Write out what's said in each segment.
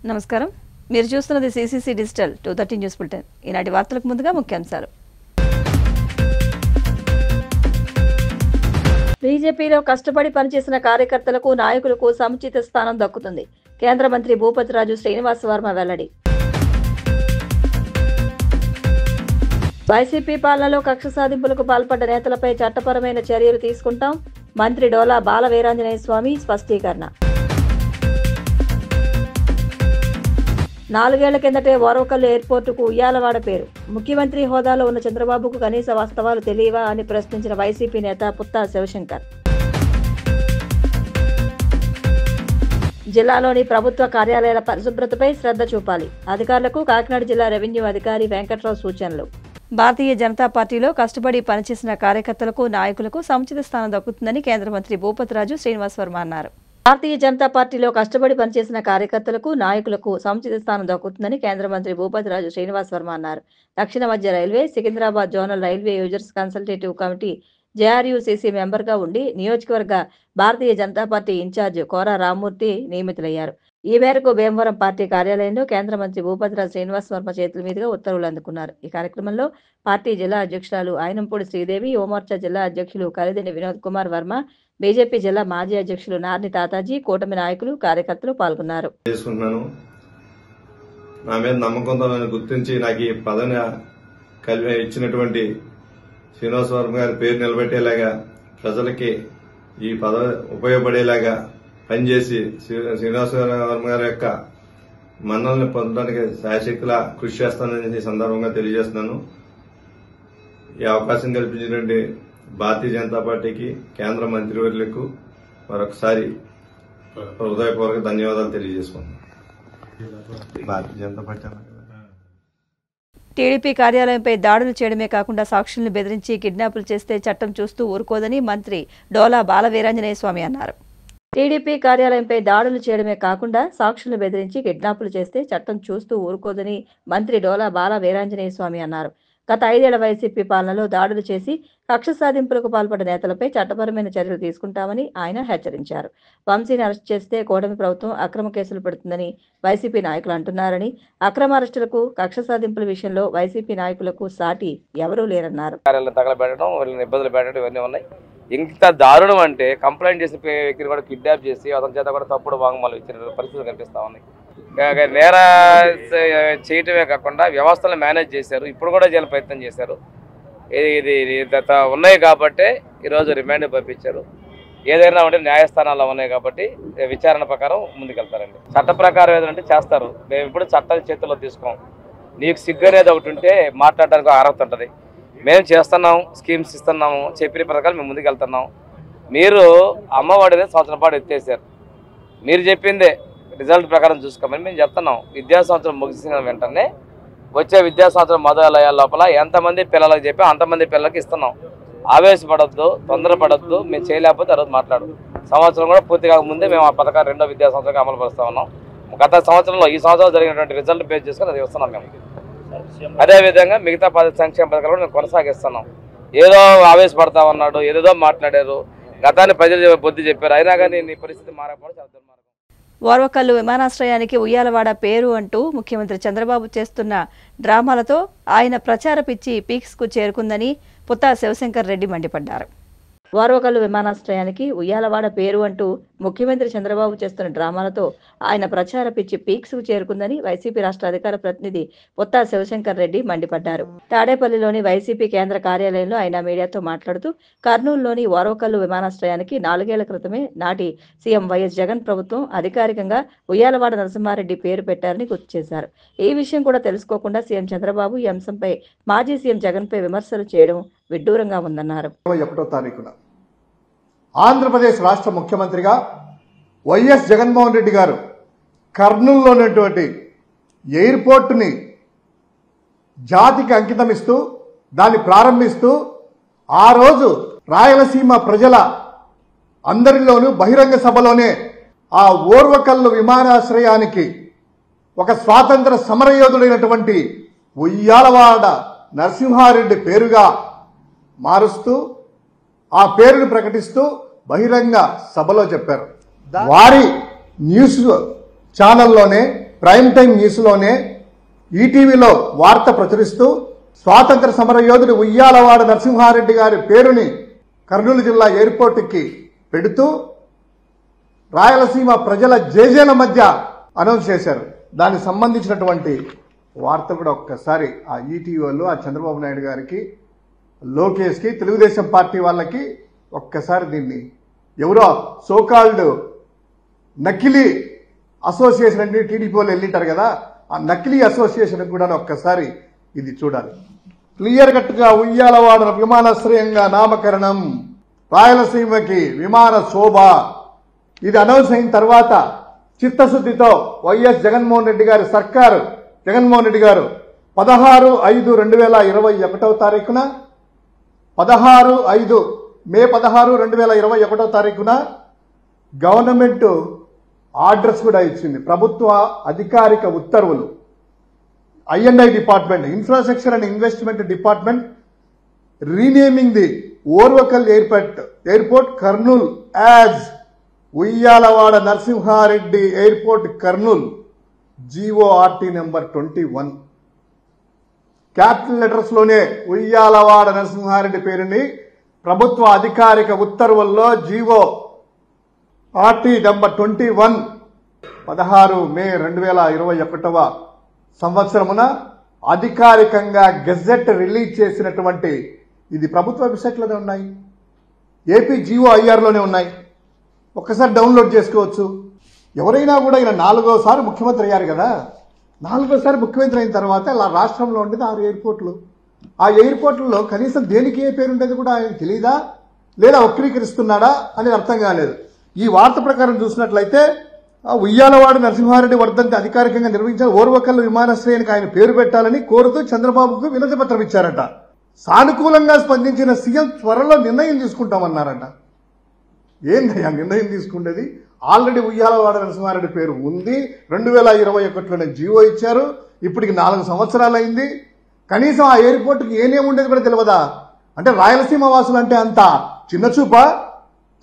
నమస్కారం. మీరు చూస్తున్నది సిసిసి డిజిటల్ 230 న్యూస్ బులెటిన్. ఈనాటి వార్తలకు ముందుగా ముఖ్యాంశాలు. బీజేపీలో కష్టపడి పనిచేసిన కార్యకర్తలకు నాయకులకు సముచిత స్థానం దక్కుతుంది. కేంద్ర మంత్రి భూపతిరాజు శ్రీనివాస్ వర్మ వెల్లడి. వైసీపీ పాలనలో కక్ష సాధింపులకు పాల్పడ్డ నేతలపై చట్టపరమైన చర్యలు తీసుకుంటాం. మంత్రి డోలా బాల వీరాంజనేయ స్వామి స్పష్టీకరణ. 4 ఏళ్ల కిందటే ఓర్వకల్లు ఎయిర్పోర్టుకు ఉయ్యాలవాడ పేరు. ముఖ్యమంత్రి హోదాలో ఉన్న చంద్రబాబుకు కనీస వాస్తవాలు తెలియవా అని ప్రశ్నించిన వైసీపీ నేత పుత్తా శివశంకర్. జిల్లాలోని ప్రభుత్వ కార్యాలయాల పరిశుభ్రతపై శ్రద్ధ చూపాలి. అధికారులకు కాకినాడ జిల్లా రెవెన్యూ అధికారి వెంకట్రావు సూచనలు. భారతీయ జనతా పార్టీలో కష్టపడి పనిచేసిన కార్యకర్తలకు నాయకులకు సముచిత స్థానం దక్కుతుందని కేంద్ర మంత్రి భూపతిరాజు శ్రీనివాస్ వర్మ అన్నారు. భారతీయ జనతా పార్టీలో కష్టపడి పనిచేసిన కార్యకర్తలకు నాయకులకు సముచిత స్థానం దక్కుతుందని కేంద్ర మంత్రి భూపతిరాజు శ్రీనివాస్ వర్మ అన్నారు. దక్షిణ మధ్య railway, Secunderabad zonal railway users consultative committee JRUCC మెంబర్గా ఉండి నియోజకవర్గ భారతీయ జనతా పార్టీ ఇన్ఛార్జ్ కోరా రామ్మూర్తి నియమితులయ్యారు. ఈ మేరకు భీమవరం పార్టీ కార్యాలయంలో కేంద్ర మంత్రి భూపతిరాజు శ్రీనివాస్ వర్మ చేతుల మీదుగా ఉత్తర్వులు అందుకున్నారు. ఈ కార్యక్రమంలో పార్టీ జిల్లా అధ్యక్షురాలు ఆయనంపూడి శ్రీదేవి, యువమోర్చా జిల్లా అధ్యక్షులు కలిదిని వినోద్ కుమార్ వర్మ, బీజేపీ జిల్లా మాజీ అధ్యక్షులు నార్ని తాతాజీ, కూటమి నాయకులు, కార్యకర్తలు పాల్గొన్నారు. నా మీద నమ్మకంతో నన్ను గుర్తించి నాకు ఈ పదవిని ఇచ్చినటువంటి శ్రీనివాస్ వర్మ గారి పేరు నిలబెట్టేలాగా, ప్రజలకి ఈ పదవి ఉపయోగపడేలాగా పనిచేసి శ్రీనివాస్ వర్మ గారి యొక్క మన్నల్ని పొందడానికి శాయశక్తిలా కృషి చేస్తానని ఈ సందర్భంగా తెలియజేస్తున్నాను. ఈ అవకాశం కల్పించినటువంటి భారతీయ జనతా పార్టీకి, కేంద్ర మంత్రివర్యులకు మరొకసారి హృదయపూర్వక ధన్యవాదాలు తెలియజేసుకున్నాను. భారతీయ జనతా పార్టీ టీడీపీ కార్యాలయంపై దాడులు చేయడమే కాకుండా సాక్షులను బెదిరించి కిడ్నాపులు చేస్తే చట్టం చూస్తూ ఊరుకోదని మంత్రి డోలా బాల వీరాంజనేయ స్వామి అన్నారు. టీడీపీ కార్యాలయంపై దాడులు చేయడమే కాకుండా సాక్షులను బెదిరించి కిడ్నాపులు చేస్తే చట్టం చూస్తూ ఊరుకోదని మంత్రి డోలా బాల వీరాంజనేయ స్వామి అన్నారు. గత 5 ఏళ్ల వైసీపీ పాలనలో దాడులు చేసి కక్ష సాధింపులకు పాల్పడ్డ నేతలపై చట్టపరమైన చర్యలు తీసుకుంటామని ఆయన హెచ్చరించారు. వంశీని అరెస్ట్ చేస్తే కూటమి ప్రభుత్వం అక్రమ కేసులు పెడుతుందని వైసీపీ నాయకులు అంటున్నారని, అక్రమ అరెస్టులకు, కక్ష సాధింపుల విషయంలో వైసీపీ నాయకులకు సాటి ఎవరూ లేరన్నారు. ఇబ్బందులు పెట్టడం ఇవన్నీ ఉన్నాయి. ఇంత దారుణం అంటే కంప్లైంట్ చేసిన వ్యక్తిని కూడా కిడ్నాప్ చేసి అతని చేత కూడా తప్పుడు వాంగ్మూలం ఇచ్చిన పరిస్థితులు కనిపిస్తా ఉన్నాయి. నేర చేయటమే కాకుండా వ్యవస్థలను మేనేజ్ చేశారు. ఇప్పుడు కూడా చేయాలని ప్రయత్నం చేశారు. ఇది ఉన్నాయి కాబట్టి ఈరోజు రిమాండ్ పంపించారు. ఏదైనా ఉంటే న్యాయస్థానాల్లో ఉన్నాయి కాబట్టి విచారణ ప్రకారం ముందుకెళ్తారండి. చట్ట ప్రకారం ఏదంటే చేస్తారు. మేము ఇప్పుడు చట్టాన్ని చేతుల్లో తీసుకోం. నీకు సిగ్గు అనేది ఒకటి ఉంటే మాట్లాడడానికి అర్హత ఉంటుంది. మేము చేస్తున్నాం, స్కీమ్స్ ఇస్తున్నాము, చెప్పిన పథకాలు మేము ముందుకు వెళ్తున్నాం. మీరు అమ్మఒడిని సంవత్సరం పాటు ఎత్తేసారు. మీరు చెప్పిందే రిజల్ట్ ప్రకారం చూసుకోమని మేము చెప్తున్నాం. విద్యా సంవత్సరం ముగిసిన వెంటనే వచ్చే విద్యా సంవత్సరం మొదలయ్యే లోపల ఎంతమంది పిల్లలకు చెప్పి అంతమంది పిల్లలకి ఇస్తున్నాం. ఆవేశపడద్దు, తొందరపడద్దు. మేము చేయలేకపోతే ఆ రోజు మాట్లాడు. సంవత్సరం కూడా పూర్తి కాకముందే మేము ఆ పథకాలు 2వ విద్యా సంవత్సరం అమలు పరుస్తూ ఉన్నాం. గత సంవత్సరంలో ఈ సంవత్సరం జరిగినటువంటి రిజల్ట్ బేస్ చేసుకుని అది ఇస్తున్నాం మేము. అదేవిధంగా మిగతా సంక్షేమ పథకాలు కూడా మేము కొనసాగిస్తున్నాం. ఏదో ఆవేశపడతా ఉన్నాడు, ఏదేదో మాట్లాడారు, గతాన్ని ప్రజలు బుద్ధి చెప్పారు. అయినా కానీ నీ పరిస్థితి మారకపోవడం చాలా దుర్మార్గం. ఓర్వకల్లు విమానాశ్రయానికి ఉయ్యాలవాడ పేరు అంటూ ముఖ్యమంత్రి చంద్రబాబు చేస్తున్న డ్రామాలతో ఆయన ప్రచార పిచ్చి పీక్స్కు చేరుకుందని పుత్తా శివశంకర్ రెడ్డి మండిపడ్డారు. ఓర్వకల్లు విమానాశ్రయానికి ఉయ్యాలవాడ పేరు అంటూ ముఖ్యమంత్రి చంద్రబాబు చేస్తున్న డ్రామాలతో ఆయన ప్రచార పిచ్చి పీక్స్కు చేరుకుందని వైసీపీ రాష్ట్ర అధికార ప్రతినిధి పుత్తా శివశంకర్ రెడ్డి మండిపడ్డారు. తాడేపల్లిలోని వైసీపీ కేంద్ర కార్యాలయంలో ఆయన మీడియాతో మాట్లాడుతూ కర్నూలులోని ఓర్వకల్లు విమానాశ్రయానికి 4 ఏళ్ల క్రితమే నాటి సీఎం వైఎస్ జగన్ ప్రభుత్వం అధికారికంగా ఉయ్యాలవాడ నరసింహారెడ్డి పేరు పెట్టారని గుర్తు చేశారు. ఈ విషయం కూడా తెలుసుకోకుండా సీఎం చంద్రబాబు ఈ అంశంపై మాజీ సీఎం జగన్పై విమర్శలు చేయడం విడ్డూరంగా ఉందన్నారు. ఆంధ్రప్రదేశ్ రాష్ట్ర ముఖ్యమంత్రిగా వైఎస్ జగన్మోహన్ రెడ్డి గారు కర్నూలులో ఉన్నటువంటి ఎయిర్పోర్టుని జాతికి అంకితం ఇస్తూ దాన్ని ప్రారంభిస్తూ ఆ రోజు రాయలసీమ ప్రజల అందరిలోనూ బహిరంగ సభలోనే ఆ ఓర్వకల్లు విమానాశ్రయానికి ఒక స్వాతంత్ర సమరయోధుడైనటువంటి ఉయ్యాలవాడ నరసింహారెడ్డి పేరుగా మారుస్తూ ఆ పేరును ప్రకటిస్తూ బహిరంగ సభలో చెప్పారు. వారి న్యూస్ ఛానల్లోనే ప్రైమ్ టైం న్యూస్లోనే ఈటీవీలో వార్త ప్రచురిస్తూ స్వాతంత్ర సమరయోధుడు ఉయ్యాలవాడ నరసింహారెడ్డి గారి పేరుని కర్నూలు జిల్లా ఎయిర్పోర్టుకి పెడుతూ రాయలసీమ ప్రజల జేజేల మధ్య అనౌన్స్ చేశారు. దానికి సంబంధించినటువంటి వార్త కూడా ఒక్కసారి ఆ ఈటీవీలో ఆ చంద్రబాబు నాయుడు గారికి, లోకేష్కి, తెలుగుదేశం పార్టీ వాళ్ళకి ఒక్కసారి దీన్ని ఎవరో సోకాల్డ్ నకిలీ అసోసియేషన్ అంటే టీడీపీ వాళ్ళు వెళ్ళింటారు కదా, ఆ నకిలీ అసోసియేషన్ కూడా ఒక్కసారి ఇది చూడాలి. క్లియర్ కట్గా ఉయ్యాలవాడ విమానాశ్రయంగా నామకరణం, రాయలసీమకి విమాన శోభ. ఇది అనౌన్స్ అయిన తర్వాత చిత్తశుద్ధితో వైఎస్ జగన్మోహన్ రెడ్డి గారి సర్కారు, జగన్మోహన్ రెడ్డి గారు 16/5/2021 తారీఖున మే 16, 2021 తారీఖున గవర్నమెంట్ ఆర్డర్స్ కూడా ఇచ్చింది. ప్రభుత్వ అధికారిక ఉత్తర్వులు. I&I department, infrastructure and investment department renaming the Orvakal airport Kurnool as Uyyalawada Narasimha Reddy airport Kurnool, GORT number 21. Capital letters లోనే ఉయ్యాలవాడ నరసింహారెడ్డి పేరుని ప్రభుత్వ అధికారిక ఉత్తర్వుల్లో GORT నెంబర్ 21 16 మే 2021 సంవత్సరమున అధికారికంగా గెజెట్ రిలీజ్ చేసినటువంటి ఇది ప్రభుత్వ వెబ్సైట్లోనే ఉన్నాయి, ఏపీ GOIR లోనే ఉన్నాయి. ఒక్కసారి డౌన్లోడ్ చేసుకోవచ్చు. ఎవరైనా కూడా ఈయన 4వ ముఖ్యమంత్రి అయ్యారు కదా, 4వ ముఖ్యమంత్రి అయిన తర్వాత ఇలా రాష్ట్రంలో ఉండేది 6 ఎయిర్పోర్ట్లు. ఆ ఎయిర్పోర్ట్లలో కనీసం దేనికి ఏ పేరు ఉండేది కూడా ఆయనకు తెలియదా, లేదా వక్రీకరిస్తున్నాడా అనేది అర్థం కాలేదు. ఈ వార్త ప్రకారం చూసినట్లయితే ఉయ్యాలవాడ నరసింహారెడ్డి వర్ధంతి అధికారికంగా నిర్వహించిన ఓర్వకల్ విమానాశ్రయానికి ఆయన పేరు పెట్టాలని కోరుతూ చంద్రబాబుకు వినతి పత్రం ఇచ్చారట. సానుకూలంగా స్పందించిన సీఎం త్వరలో నిర్ణయం తీసుకుంటామన్నారట. ఏందయ్యా నిర్ణయం తీసుకునేది? ఆల్రెడీ ఉయ్యాలవాడ నరసింహారెడ్డి పేరు ఉంది. 2021లోనే జీవో ఇచ్చారు. ఇప్పటికి 4 సంవత్సరాలు అయింది. కనీసం ఆ ఎయిర్పోర్ట్కి ఏనేమి ఉండేది కూడా తెలియదా? అంటే రాయలసీమ వాసులు అంటే అంత చిన్న చూపా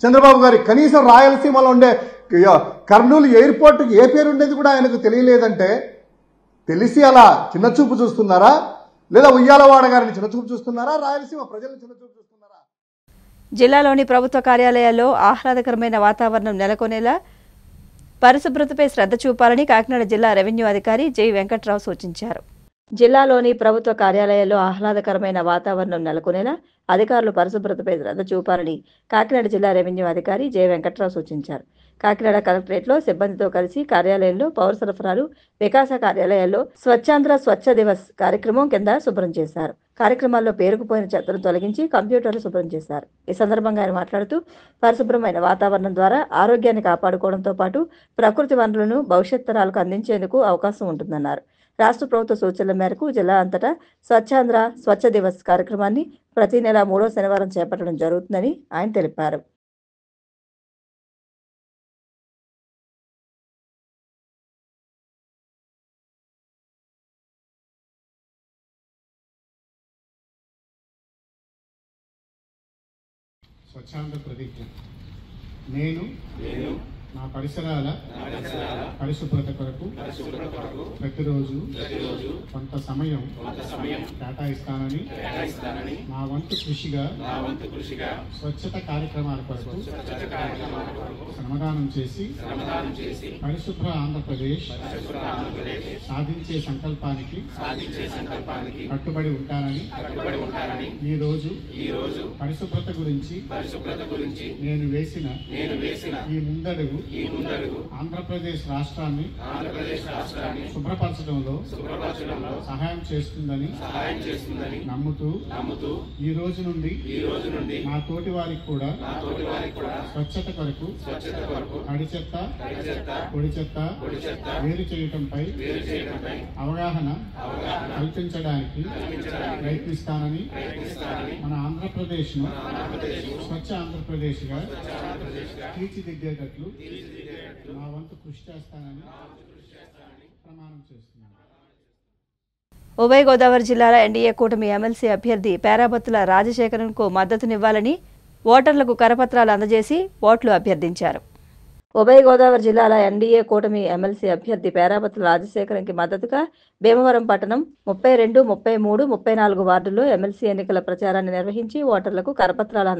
చంద్రబాబు గారి? కనీసం రాయలసీమలో ఉండే కర్నూలు ఎయిర్పోర్ట్కి ఏ పేరు ఉండేది కూడా ఆయనకు తెలియలేదంటే తెలిసి అలా చిన్న చూపు చూస్తున్నారా, లేదా ఉయ్యాలవాడ గారిని చిన్న చూపు చూస్తున్నారా, రాయలసీమ ప్రజలను చిన్న చూపు చూస్తున్నారా? జిల్లాలోని ప్రభుత్వ కార్యాలయాల్లో ఆహ్లాదకరమైన వాతావరణం నెలకొనేలా పరిశుభ్రతపై శ్రద్ధ చూపాలని కాకినాడ జిల్లా రెవెన్యూ అధికారి జై వెంకట్రావు సూచించారు. జిల్లాలోని ప్రభుత్వ కార్యాలయాల్లో ఆహ్లాదకరమైన వాతావరణం నెలకొనేలా అధికారులు పరిశుభ్రతపై శ్రద్ధ చూపాలని కాకినాడ జిల్లా రెవెన్యూ అధికారి జై వెంకట్రావు సూచించారు. కాకినాడ కలెక్టరేట్లో సిబ్బందితో కలిసి కార్యాలయంలో పౌర సరఫరాలు వికాస కార్యాలయాల్లో స్వచ్ఛాంధ్ర స్వచ్ఛ దివస్ కార్యక్రమం కింద శుభ్రం చేశారు. కార్యక్రమాల్లో పేరుకుపోయిన చెత్తను తొలగించి కంప్యూటర్లు శుభ్రం చేశారు. ఈ సందర్భంగా ఆయన మాట్లాడుతూ పరిశుభ్రమైన వాతావరణం ద్వారా ఆరోగ్యాన్ని కాపాడుకోవడంతో పాటు ప్రకృతి వనరులను భవిష్యత్ తరాలకు అందించేందుకు అవకాశం ఉంటుందన్నారు. రాష్ట్ర ప్రభుత్వ సూచనల మేరకు జిల్లా అంతటా స్వచ్ఛాంధ్ర స్వచ్ఛ దివస్ కార్యక్రమాన్ని ప్రతి నెల 3వ శనివారం చేపట్టడం జరుగుతుందని ఆయన తెలిపారు. స్వచ్ఛాంధ్ర ప్రతిజ్ఞ. నేను నా పరిసరాల పరిశుభ్రత కొరకు ప్రతిరోజు కొంత సమయం కేటాయిస్తానని, నా వంతు కృషిగా స్వచ్ఛత కార్యక్రమాల కొరకు శ్రమదానం చేసి పరిశుభ్ర ఆంధ్రప్రదేశ్ సాధించే సంకల్పానికి కట్టుబడి ఉంటానని, ఈ రోజు పరిశుభ్రత గురించి నేను వేసిన ఈ ముందడుగు ఆంధ్రప్రదేశ్ రాష్ట్రాన్ని శుభ్రపరచడంలో సహాయం చేస్తుందని నమ్ముతూ ఈ రోజు నుండి నా తోటి వారికి కూడా స్వచ్ఛత కొరకు తడి చెత్త పొడి చెత్త వేరు చేయటంపై అవగాహన కల్పించడానికి ప్రయత్నిస్తానని, మన ఆంధ్రప్రదేశ్ను స్వచ్ఛ ఆంధ్రప్రదేశ్గా తీర్చిదిద్దేటట్లు నా వంతు కృషి చేస్తానని ప్రమాణం చేస్తున్నాను. ఉభయ గోదావరి జిల్లాల ఎన్డీఏ కూటమి ఎమ్మెల్సీ అభ్యర్థి పేరాబత్తుల రాజశేఖరన్కు మద్దతునివ్వాలని ఓటర్లకు కరపత్రాలు అందజేసి ఓట్లు అభ్యర్థించారు. ఉభయ గోదావరి జిల్లాల ఎన్డీఏ కూటమి ఎమ్మెల్సీ అభ్యర్థి పేరాబత్తుల రాజశేఖరంకి మద్దతుగా భీమవరం పట్టణం 32, 33, 34 వార్డుల్లో ఎమ్మెల్సీ ఎన్నికల ప్రచారాన్ని నిర్వహించి ఓటర్లకు కరపత్రాలు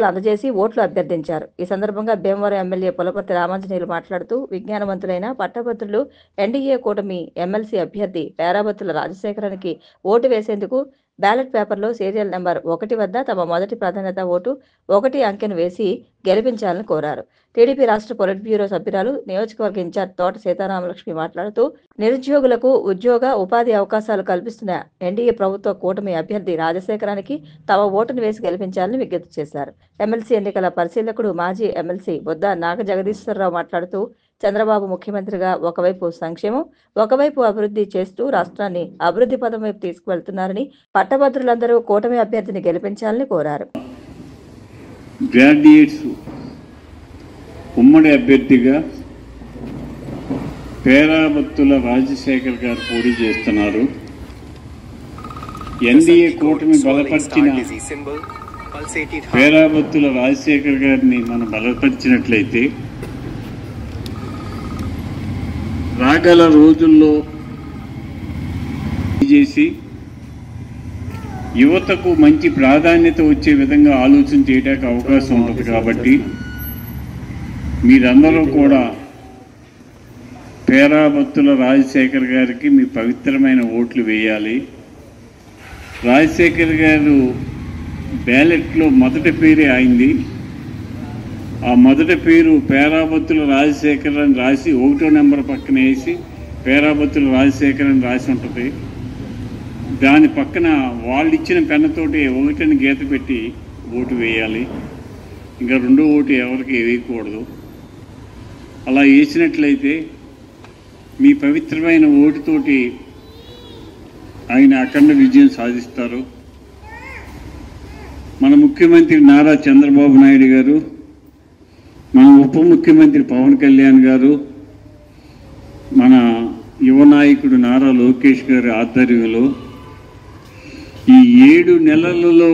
అందజేసి ఓట్లు అభ్యర్థించారు. ఈ సందర్భంగా భీమవరం ఎమ్మెల్యే పులపర్తి రామాంజనేయులు మాట్లాడుతూ విజ్ఞానవంతులైన పట్టభద్రులు ఎన్డీఏ కూటమి ఎమ్మెల్సీ అభ్యర్థి పేరాబత్తుల రాజశేఖరానికి ఓటు వేసేందుకు బ్యాలెట్ పేపర్లో సీరియల్ నెంబర్ 1 వద్ద తమ మొదటి ప్రాధాన్యత ఓటు 1 అంకెను వేసి గెలిపించాలని కోరారు. టీడీపీ రాష్ట్ర పొలిట్ బ్యూరో సభ్యురాలు, నియోజకవర్గ ఇన్ఛార్జ్ తోట సీతారామలక్ష్మి మాట్లాడుతూ నిరుద్యోగులకు ఉద్యోగ ఉపాధి అవకాశాలు కల్పిస్తున్న ఎన్డీఏ ప్రభుత్వ కూటమి అభ్యర్థి రాజశేఖరానికి తమ ఓటును వేసి గెలిపించాలని విజ్ఞప్తి చేశారు. ఎమ్మెల్సీ ఎన్నికల పరిశీలకుడు మాజీ ఎమ్మెల్సీ బొద్ద నాగ జగదీశ్వరరావు మాట్లాడుతూ చంద్రబాబు ముఖ్యమంత్రిగా ఒకవైపు సంక్షేమం, ఒకవైపు అభివృద్ధి చేస్తూ రాష్ట్రాన్ని అభివృద్ధి పదం వైపు తీసుకువెళ్తున్నారని, పట్టభద్రులందరూ కూటమి అభ్యర్థిని గెలిపించాలని కోరారు. గ్రాడ్యుయేట్స్ ఉమ్మడి అభ్యర్థిగా పేరాబత్తుల రాజశేఖర్ గారు పోటీ చేస్తున్నారు. ఎన్డీఏ కూటమి బలపరిచిన పేరాబత్తుల రాజశేఖర్ గారిని మనం బలపరిచినట్లయితే రాగల రోజుల్లో చేసి యువతకు మంచి ప్రాధాన్యత వచ్చే విధంగా ఆలోచన చేయడానికి అవకాశం ఉంటుంది. కాబట్టి మీరందరూ కూడా పేరాబత్తుల రాజశేఖర్ గారికి మీ పవిత్రమైన ఓట్లు వేయాలి. రాజశేఖర్ గారు బ్యాలెట్లో మొదటి పేరే అయింది. ఆ మొదటి పేరు పేరాబత్తుల రాజశేఖర్ అని రాసి 1వ నెంబర్ పక్కన వేసి పేరాబత్తుల రాజశేఖర్ అని రాసి ఉంటుంది. దాని పక్కన వాళ్ళు ఇచ్చిన పెన్నతోటి 1 గీత పెట్టి ఓటు వేయాలి. ఇంకా 2వ ఓటు ఎవరికి వేయకూడదు. అలా వేసినట్లయితే మీ పవిత్రమైన ఓటుతోటి ఆయన అఖండ విజయం సాధిస్తారు. మన ముఖ్యమంత్రి నారా చంద్రబాబు నాయుడు గారు, మన ఉప ముఖ్యమంత్రి పవన్ కళ్యాణ్ గారు, మన యువ నాయకుడు నారా లోకేష్ గారి ఆధ్వర్యంలో ఈ 7 నెలలలో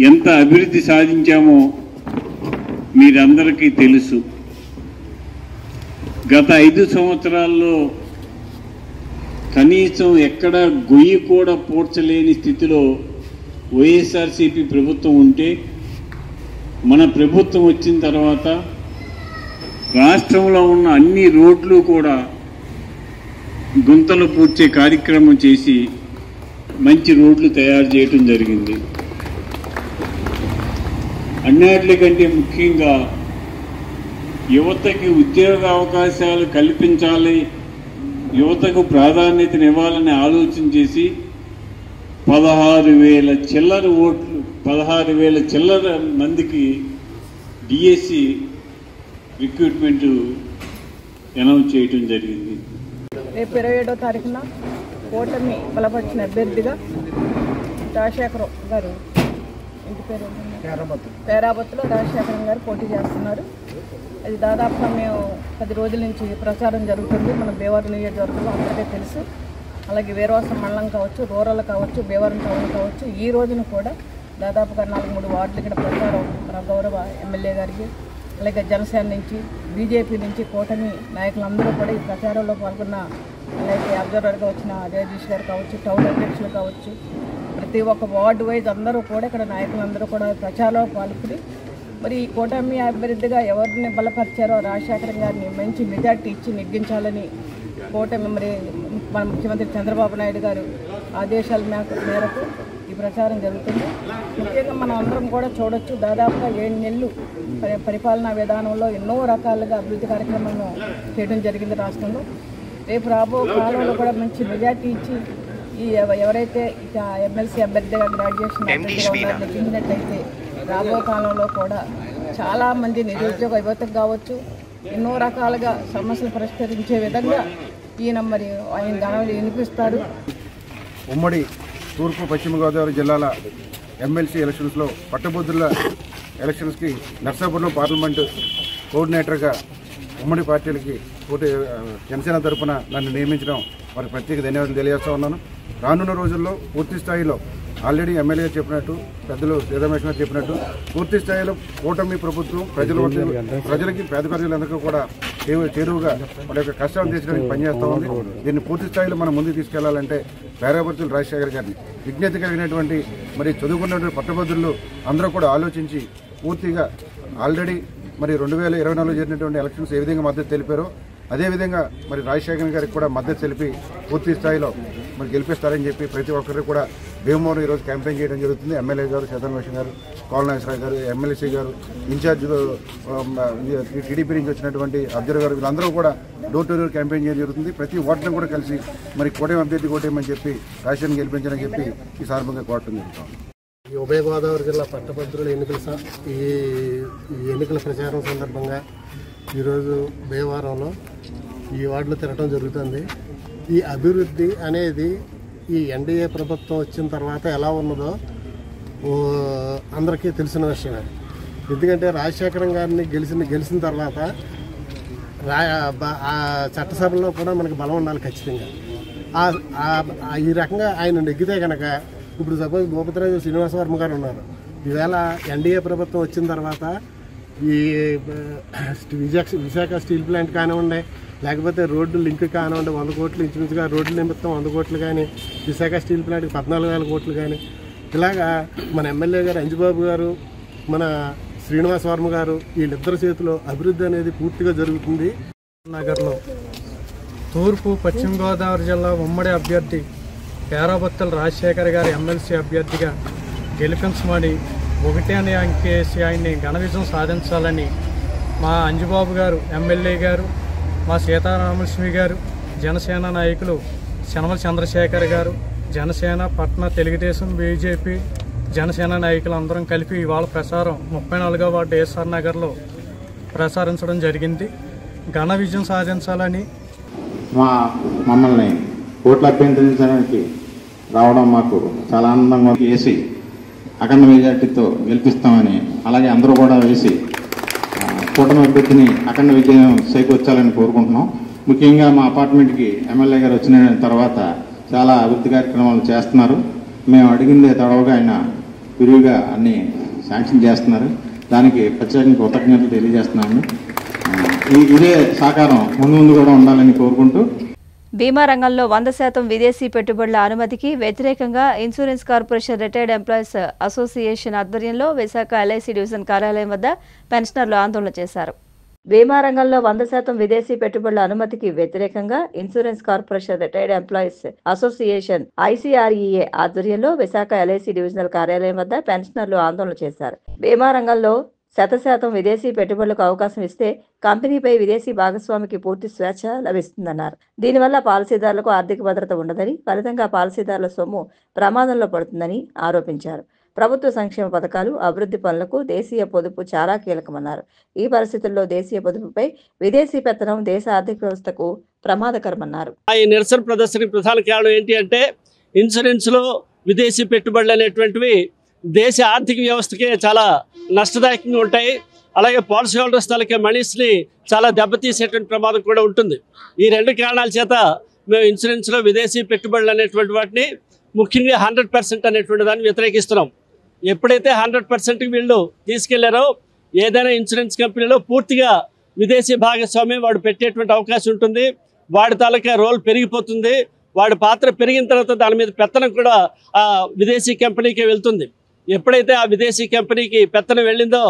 ఎంత అభివృద్ధి సాధించామో మీరందరికీ తెలుసు. గత 5 సంవత్సరాల్లో కనీసం ఎక్కడ గొయ్యి కూడా పూడ్చలేని స్థితిలో వైఎస్ఆర్సీపీ ప్రభుత్వం ఉంటే, మన ప్రభుత్వం వచ్చిన తర్వాత రాష్ట్రంలో ఉన్న అన్ని రోడ్లు కూడా గుంతలు పూడ్చే కార్యక్రమం చేసి మంచి రోడ్లు తయారు చేయడం జరిగింది. అన్నిటికంటే ముఖ్యంగా యువతకి ఉద్యోగ అవకాశాలు కల్పించాలి, యువతకు ప్రాధాన్యతనివ్వాలని ఆలోచన చేసి 16,000 చిల్లర మందికి డిఎస్సి రిక్రూట్మెంట్ అనౌన్స్ చేయడం జరిగింది. రేపు 27వ తారీఖున కూటమి బలపరిచిన అభ్యర్థిగా రాజశేఖరం గారు, ఇంటి పేరు పేరాబత్తులో రాజశేఖరం గారు పోటీ చేస్తున్నారు. అది దాదాపుగా మేము 10 రోజుల నుంచి ప్రచారం జరుగుతుంది. మన భీమవరం నియోజకవర్గంలో అందరికీ తెలుసు. అలాగే వీరవాసం మండలం కావచ్చు, రూరల్ కావచ్చు, భీమవరం టౌన్ కావచ్చు, ఈ రోజున కూడా దాదాపుగా 4-3 వార్డులు ఇక్కడ ప్రచారం మన గౌరవ ఎమ్మెల్యే గారికి, అలాగే జనసేన నుంచి, బీజేపీ నుంచి కూటమి నాయకులందరూ కూడా ఈ ప్రచారంలో పాల్గొన్న, అలాగే అబ్జర్వర్గా వచ్చిన జగదీష్ గారు కావచ్చు, టౌన్ అధ్యక్షులు కావచ్చు, ప్రతి ఒక్క వార్డు వైజ్ అందరూ కూడా ఇక్కడ నాయకులందరూ కూడా ప్రచారంలో పాల్గొని మరి ఈ కూటమి అభ్యర్థిగా ఎవరిని బలపరిచారో రాజశేఖరం గారిని మంచి మెజార్టీ ఇచ్చి నెగ్గించాలని కూటమి మరి మన ముఖ్యమంత్రి చంద్రబాబు నాయుడు గారు ఆదేశాల మేరకు ఈ ప్రచారం జరుగుతుంది. ముఖ్యంగా మనం అందరం కూడా చూడొచ్చు, దాదాపుగా 7 నెలలు పరిపాలనా విధానంలో ఎన్నో రకాలుగా అభివృద్ధి కార్యక్రమాలను చేయడం జరిగింది రాష్ట్రంలో. రేపు రాబో కాలంలో కూడా మంచి మెజార్టీ ఇచ్చి ఈ ఎవరైతే ఇక ఎమ్మెల్సీ అభ్యర్థిగా గ్రాడ్యుయేషన్ అభ్యర్థిగా నెగ్గినట్లయితే రాబో కాలంలో కూడా చాలామంది నిరుద్యోగ యువతకు కావచ్చు ఎన్నో రకాలుగా సమస్యలు పరిష్కరించే విధంగా ఈయన మరి ఆయన గణాలు వినిపిస్తారు. ఉమ్మడి తూర్పు పశ్చిమ గోదావరి జిల్లాల ఎమ్మెల్సీ ఎలక్షన్స్లో పట్టభద్రుల ఎలక్షన్స్కి నర్సాపురం పార్లమెంటు కోఆర్డినేటర్గా ఉమ్మడి పార్టీలకి జనసేన తరఫున నన్ను నియమించడం వారికి ప్రత్యేక ధన్యవాదాలు తెలియజేస్తూ ఉన్నాను. రానున్న రోజుల్లో పూర్తి స్థాయిలో ఆల్రెడీ ఎమ్మెల్యే చెప్పినట్టు, పెద్దలు సీతామేశ్వర గారు చెప్పినట్టు పూర్తి స్థాయిలో కూటమి ప్రభుత్వం ప్రజలకి పేద ప్రజలందరికీ కూడా చేరువుగా వాళ్ళ యొక్క కష్టాలను తీర్చడానికి పనిచేస్తూ ఉంది. దీన్ని పూర్తి స్థాయిలో మనం ముందుకు తీసుకెళ్లాలంటే పేరాబత్తుల రాజశేఖర్ గారిని విజ్ఞత కలిగినటువంటి మరి చదువుకున్నటువంటి పట్టభద్రులు అందరూ కూడా ఆలోచించి పూర్తిగా ఆల్రెడీ మరి 2024 జరిగినటువంటి ఎలక్షన్స్ ఏ విధంగా మద్దతు తెలిపారో అదేవిధంగా మరి రాజశేఖర్ గారికి కూడా మద్దతు తెలిపి పూర్తి స్థాయిలో మరి గెలిపిస్తారని చెప్పి ప్రతి ఒక్కరు కూడా భీమవరం ఈరోజు క్యాంపెయిన్ చేయడం జరుగుతుంది. ఎమ్మెల్యే గారు సీతామేశ్వర గారు, కోలనాగేశ్వరరావు గారు, ఎమ్మెల్సీ గారు, ఇన్ఛార్జ్ టీడీపీ నుంచి వచ్చినటువంటి అబ్జర్వర్ గారు, వీళ్ళందరూ కూడా డోర్ టు డోర్ క్యాంపెయిన్ చేయడం జరుగుతుంది. ప్రతి ఓటర్ని కూడా కలిసి మరి కూటమి అభ్యర్థి కోటేయమని చెప్పి రాజశేఖర్ గెలిపించాలని చెప్పి ఈ సందర్భంగా కోరటం జరుగుతుంది. ఈ ఉభయ గోదావరి జిల్లా పట్టభద్రుల ఈ ఎన్నికల ప్రచారం సందర్భంగా ఈరోజు భీమవరంలో ఈ వార్డులో తిరగడం జరుగుతుంది. ఈ అభివృద్ధి అనేది ఈ ఎన్డీఏ ప్రభుత్వం వచ్చిన తర్వాత ఎలా ఉన్నదో అందరికీ తెలిసిన విషయమే. ఎందుకంటే రాజశేఖరం గారిని గెలిచిన తర్వాత చట్టసభలో కూడా మనకి బలం ఉండాలి ఖచ్చితంగా. ఈ రకంగా ఆయన నెగ్గితే కనుక ఇప్పుడు సపోజ్ భూపతిరాజు శ్రీనివాసవర్మ గారు ఉన్నారు. ఈవేళ ఎన్డీఏ ప్రభుత్వం వచ్చిన తర్వాత ఈ విశాఖ స్టీల్ ప్లాంట్ కానివ్వండి, లేకపోతే రోడ్డు లింక్ కానివ్వండి, 100 కోట్లు ఇంచుమించుగా రోడ్ల నిమిత్తం 100 కోట్లు కానీ, విశాఖ స్టీల్ ప్లాంట్కి 14,000 కోట్లు కానీ, ఇలాగా మన ఎమ్మెల్యే గారు అంజుబాబు గారు, మన శ్రీనివాసవర్మ గారు వీళ్ళిద్దరి చేతిలో అభివృద్ధి అనేది పూర్తిగా జరుగుతుంది. నగర్లో తూర్పు పశ్చిమ గోదావరి జిల్లా ఉమ్మడి అభ్యర్థి పేరాబత్తుల రాజశేఖర్ గారి ఎమ్మెల్సీ అభ్యర్థిగా గెలిపించమని 1 అనే అంకె వేసి ఆయన్ని ఘన విజయం సాధించాలని మా అంజుబాబు గారు ఎమ్మెల్యే గారు, మా సీతారామలక్ష్మి గారు, జనసేన నాయకులు శనమల చంద్రశేఖర్ గారు, జనసేన పట్న తెలుగుదేశం బీజేపీ జనసేన నాయకులు అందరం కలిపి ఇవాళ ప్రచారం 34వ వార్డు ఏఎస్ఆర్ నగర్లో ప్రసారించడం జరిగింది. ఘన విజయం సాధించాలని మమ్మల్ని ఓట్లు అభ్యర్థించడానికి రావడం మాకు చాలా ఆనందంగా వేసి అఖండ మెజార్టీతో గెలిపిస్తామని, అలాగే అందరూ కూడా వేసి కూటమి అభ్యర్థిని అఖండ విజయం చేకూర్చాలని కోరుకుంటున్నాం. ముఖ్యంగా మా అపార్ట్మెంట్కి ఎమ్మెల్యే గారు వచ్చిన తర్వాత చాలా అభివృద్ధి కార్యక్రమాలు చేస్తున్నారు. మేము అడిగిందే తడవగా ఆయన విరివిగా అన్ని శాంక్షన్ చేస్తున్నారు. దానికి ప్రత్యేకంగా కృతజ్ఞతలు తెలియజేస్తున్నాము. ఇదే సహకారం ముందు కూడా ఉండాలని కోరుకుంటూ బీమా రంగంలో 100% విదేశీ పెట్టుబడుల అనుమతికి వ్యతిరేకంగా insurance corporation retired employees association ఆధ్వర్యంలో విశాఖ ఎల్ఐసి డివిజన్ కార్యాలయం వద్ద పెన్షనర్లు ఆందోళన చేశారు. బీమా రంగంలో 100% విదేశీ పెట్టుబడుల అనుమతికి వ్యతిరేకంగా insurance corporation retired employees association ICREA ఆధ్వర్యంలో విశాఖ ఎల్ఐసి డివిజనల్ కార్యాలయం వద్ద పెన్షనర్లు ఆందోళన చేశారు. బీమా రంగంలో 100% విదేశీ పెట్టుబడులకు అవకాశం ఇస్తే కంపెనీపై విదేశీ భాగస్వామికి పూర్తి స్వేచ్ఛ లభిస్తుందన్నారు. దీనివల్ల పాలసీదారులకు ఆర్థిక భద్రత ఉండదని, ఫలితంగా పాలసీదారుల సొమ్ము ప్రమాదంలో పడుతుందని ఆరోపించారు. ప్రభుత్వ సంక్షేమ పథకాలు, అభివృద్ధి పనులకు దేశీయ పొదుపు చాలా కీలకమన్నారు. ఈ పరిస్థితుల్లో దేశీయ పొదుపుపై విదేశీ పెత్తనం దేశ ఆర్థిక వ్యవస్థకు ప్రమాదకరమన్నారు. ఈ నిరసన ప్రదర్శనకి ప్రధాన కారణం ఏంటి అంటే ఇన్సూరెన్స్లో విదేశీ పెట్టుబడులు అనేటువంటివి దేశ ఆర్థిక వ్యవస్థకే చాలా నష్టదాయకంగా ఉంటాయి. అలాగే పాలసీ హోల్డర్స్ తాలూకా మనీస్ని చాలా దెబ్బతీసేటువంటి ప్రమాదం కూడా ఉంటుంది. ఈ 2 కారణాల చేత మేము ఇన్సూరెన్స్లో విదేశీ పెట్టుబడులు అనేటువంటి వాటిని ముఖ్యంగా 100% అనేటువంటి దాన్ని వ్యతిరేకిస్తున్నాం. ఎప్పుడైతే 100% వీళ్ళు తీసుకెళ్లారో ఏదైనా ఇన్సూరెన్స్ కంపెనీలో పూర్తిగా విదేశీ భాగస్వామ్యం వాడు పెట్టేటువంటి అవకాశం ఉంటుంది. వాడి తాలూకా రోల్ పెరిగిపోతుంది. వాడి పాత్ర పెరిగిన తర్వాత దాని మీద పెత్తనం కూడా ఆ విదేశీ కంపెనీకి వెళ్తుంది. ఎప్పుడైతే ఆ విదేశీ కంపెనీకి పెత్తనం వెళ్ళిందో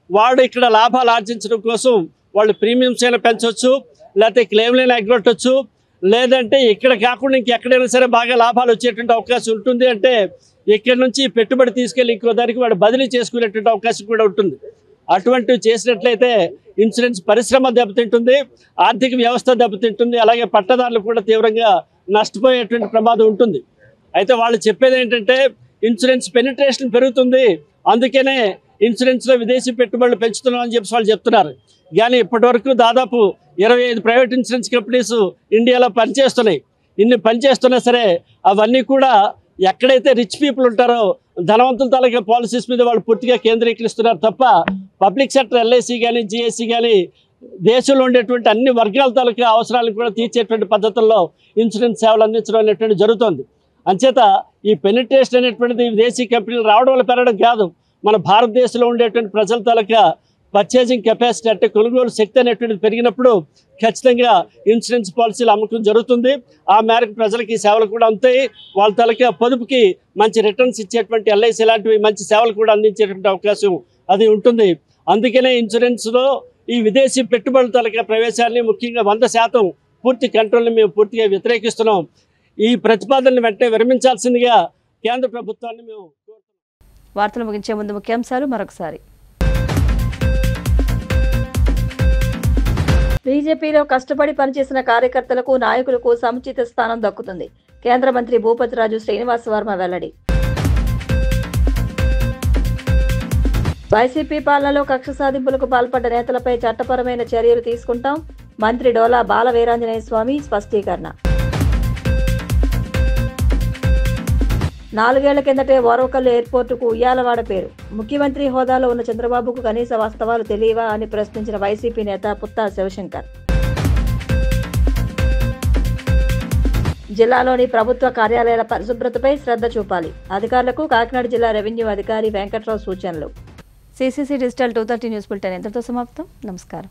వాడు ఇక్కడ లాభాలు ఆర్జించడం కోసం వాళ్ళు ప్రీమియమ్స్ అయినా పెంచవచ్చు, లేకపోతే క్లెయిమ్లైనా ఎగ్గొట్టవచ్చు, లేదంటే ఇక్కడ కాకుండా ఇంకెక్కడైనా సరే బాగా లాభాలు వచ్చేటువంటి అవకాశం ఉంటుంది. అంటే ఇక్కడి నుంచి పెట్టుబడి తీసుకెళ్ళి ఇంకో దానికి వాడు బదిలీ చేసుకునేటువంటి అవకాశం కూడా ఉంటుంది. అటువంటివి చేసినట్లయితే ఇన్సూరెన్స్ పరిశ్రమ దెబ్బతింటుంది, ఆర్థిక వ్యవస్థ దెబ్బతింటుంది, అలాగే పట్టదారులు కూడా తీవ్రంగా నష్టపోయేటువంటి ప్రమాదం ఉంటుంది. అయితే వాళ్ళు చెప్పేది ఏంటంటే ఇన్సూరెన్స్ పెనిట్రేషన్ పెరుగుతుంది, అందుకనే ఇన్సూరెన్స్లో విదేశీ పెట్టుబడులు పెంచుతున్నాం అని చెప్పి వాళ్ళు చెప్తున్నారు. కానీ ఇప్పటివరకు దాదాపు 25 ప్రైవేట్ ఇన్సూరెన్స్ కంపెనీస్ ఇండియాలో పనిచేస్తున్నాయి. ఇన్ని పనిచేస్తున్నా సరే అవన్నీ కూడా ఎక్కడైతే రిచ్ పీపుల్ ఉంటారో ధనవంతుల తాలూకా పాలసీస్ మీద వాళ్ళు పూర్తిగా కేంద్రీకరిస్తున్నారు తప్ప పబ్లిక్ సెక్టర్ LIC కానీ GSC కానీ దేశంలో ఉండేటువంటి అన్ని వర్గాల తాలూకా అవసరాలను కూడా తీర్చేటువంటి పద్ధతుల్లో ఇన్సూరెన్స్ సేవలు అందించడం అనేటువంటి జరుగుతుంది. అంచేత ఈ పెనిట్రేషన్ అనేటువంటిది విదేశీ కంపెనీలు రావడం వల్ల పెరగడం కాదు, మన భారతదేశంలో ఉండేటువంటి ప్రజల తాలూకా పర్చేసింగ్ కెపాసిటీ అంటే కొనుగోలు శక్తి అనేటువంటిది పెరిగినప్పుడు ఖచ్చితంగా ఇన్సూరెన్స్ పాలసీలు అమ్మకం జరుగుతుంది. ఆ మేరకు ప్రజలకి సేవలు కూడా అందుతాయి. వాళ్ళ తాలూకా పొదుపుకి మంచి రిటర్న్స్ ఇచ్చేటువంటి ఎల్ఐసి లాంటివి మంచి సేవలు కూడా అందించేటువంటి అవకాశం అది ఉంటుంది. అందుకనే ఇన్సూరెన్స్లో ఈ విదేశీ పెట్టుబడుల తాలూకా ప్రవేశాన్ని ముఖ్యంగా 100% పూర్తి కంట్రోల్ని మేము పూర్తిగా వ్యతిరేకిస్తున్నాం. ఈ ప్రతిపాదనను వెంటనే విరమించాల్సిందిగా కేంద్ర ప్రభుత్వాన్ని మేము కోరుతున్నాం. వార్తలు ముగించే ముందు ముఖ్యాంశాలు మరొకసారి. బీజేపీలో కష్టపడి పనిచేసిన కార్యకర్తలకు నాయకులకు సముచిత స్థానం దక్కుతుంది. కేంద్ర మంత్రి భూపతిరాజు శ్రీనివాస వర్మ వెల్లడి. వైసీపీ పాలనలో కక్ష సాధింపులకు పాల్పడ్డ నేతలపై చట్టపరమైన చర్యలు తీసుకుంటాం. మంత్రి డోలా బాల వీరాంజనేయ స్వామి స్పష్టీకరణ. 4 ఏళ్ల కిందటే ఓరవకల్లు ఎయిర్పోర్టుకు ఉయ్యాలవాడ పేరు. ముఖ్యమంత్రి హోదాలో ఉన్న చంద్రబాబుకు కనీస వాస్తవాలు తెలియవా అని ప్రశ్నించిన వైసీపీ నేత పుత్తా శివశంకర్. జిల్లాలోని ప్రభుత్వ కార్యాలయాల పరిశుభ్రతపై శ్రద్ధ చూపాలి. అధికారులకు కాకినాడ జిల్లా రెవెన్యూ అధికారి వెంకట్రావు సూచనలు. CCC డిజిటల్ 230 న్యూస్ బులెటిన్ ఇంతటితో సమాప్తం. నమస్కారం.